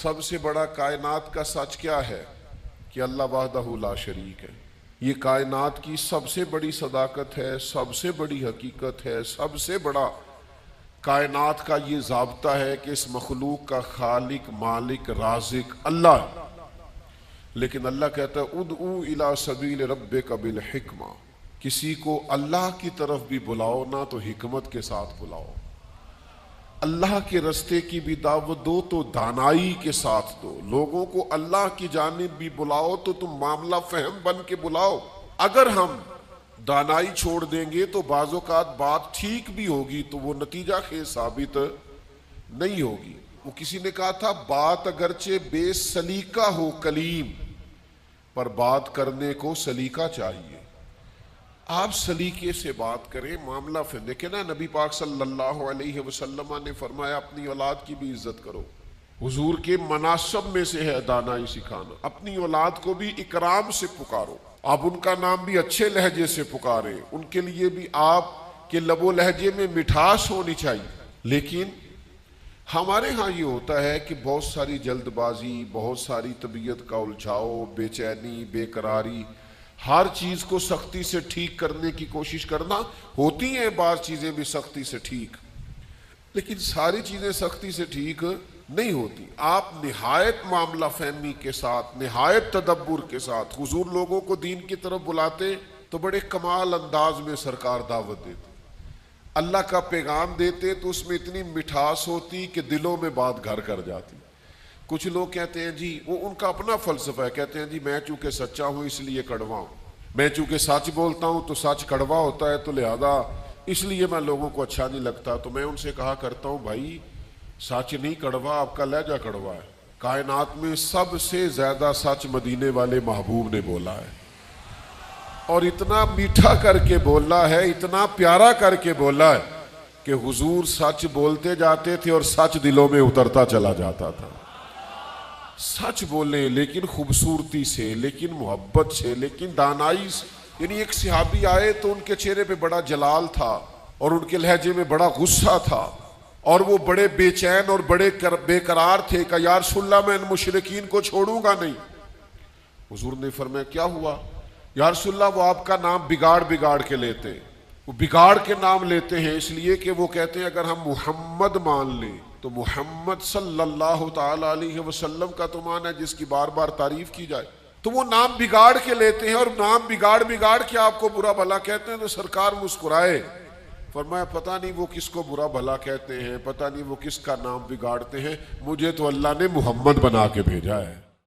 سب سے بڑا کائنات کا سچ کیا ہے؟ کہ اللہ وحدہ لا شریک ہے۔ یہ کائنات کی سب سے بڑی صداقت ہے، سب سے بڑی حقیقت ہے، سب سے بڑا کائنات کا یہ ضابطہ ہے کہ اس مخلوق کا خالق، مالک، رازق اللہ ہے۔ لیکن اللہ کہتا ہے ادعو الی سبیل ربک بالحکمہ، کسی کو اللہ کی طرف بھی بلاؤ نہ تو حکمت کے ساتھ بلاؤ، اللہ کے رستے کی بھی دعوت دو تو دانائی کے ساتھ دو، لوگوں کو اللہ کی جانب بھی بلاؤ تو تم معاملہ فہم بن کے بلاؤ۔ اگر ہم دانائی چھوڑ دیں گے تو بعض اوقات بات ٹھیک بھی ہوگی تو وہ نتیجہ خیز ثابت نہیں ہوگی۔ وہ کسی نے کہا تھا بات اگرچہ بے سلیقہ ہو کلیم، پر بات کرنے کو سلیقہ چاہیے۔ آپ سلیقے سے بات کریں، معاملہ دیکھیں نا، نبی پاک صلی اللہ علیہ وسلم نے فرمایا اپنی اولاد کی بھی عزت کرو۔ حضور کے مناسب میں سے ہے دانائی سکھانا، اپنی اولاد کو بھی اکرام سے پکارو، آپ ان کا نام بھی اچھے لہجے سے پکاریں، ان کے لیے بھی آپ کے لب و لہجے میں مٹھاس ہونی چاہیے۔ لیکن ہمارے ہاں یہ ہوتا ہے کہ بہت ساری جلد بازی، بہت ساری طبیعت کا الجھاؤ، بے چینی، بے قراری، ہر چیز کو سختی سے ٹھیک کرنے کی کوشش کرنا۔ ہوتی ہیں بعض چیزیں بھی سختی سے ٹھیک، لیکن ساری چیزیں سختی سے ٹھیک نہیں ہوتی۔ آپ نہایت معاملہ فہمی کے ساتھ، نہایت تدبر کے ساتھ حضور لوگوں کو دین کی طرف بلاتے تو بڑے کمال انداز میں سرکار دعوت دیتے، اللہ کا پیغام دیتے تو اس میں اتنی مٹھاس ہوتی کہ دلوں میں بات گھر کر جاتی۔ کچھ لوگ کہتے ہیں جی، وہ ان کا اپنا فلسفہ ہے، کہتے ہیں جی میں چونکہ سچا ہوں اس لیے کڑوا ہوں، میں چونکہ سچ بولتا ہوں تو سچ کڑوا ہوتا ہے تو لہذا اس لیے میں لوگوں کو اچھا نہیں لگتا۔ تو میں ان سے کہا کرتا ہوں بھائی سچ نہیں کڑوا، آپ کا لہجہ کڑوا ہے۔ کائنات میں سب سے زیادہ سچ مدینے والے محبوب نے بولا ہے، اور اتنا میٹھا کر کے بولا ہے، اتنا پیارا کر کے بولا ہے کہ حضور سچ بولتے جاتے تھے اور سچ دلوں میں اترتا چلا جاتا تھا۔ سچ بولیں لیکن خوبصورتی سے، لیکن محبت سے، لیکن دانائی سے۔ یعنی ایک صحابی آئے تو ان کے چہرے پہ بڑا جلال تھا اور ان کے لہجے میں بڑا غصہ تھا، اور وہ بڑے بے چین اور بڑے بے قرار تھے کہ یا رسول اللہ میں ان مشرکین کو چھوڑوں گا نہیں۔ حضور نے فرمایا کیا ہوا؟ یا رسول اللہ وہ آپ کا نام بگاڑ کے لیتے ہیں، وہ بگاڑ کے نام لیتے ہیں اس لیے کہ وہ کہتے ہیں اگر ہم محمد مان لیں تو محمد صلی اللہ تعالی علیہ وسلم کا تو مان ہے جس کی بار بار تعریف کی جائے، تو وہ نام بگاڑ کے لیتے ہیں، اور نام بگاڑ کے آپ کو برا بھلا کہتے ہیں۔ تو سرکار مسکرائے، فرمایا پتہ نہیں وہ کس کو برا بھلا کہتے ہیں، پتہ نہیں وہ کس کا نام بگاڑتے ہیں، مجھے تو اللہ نے محمد بنا کے بھیجا ہے۔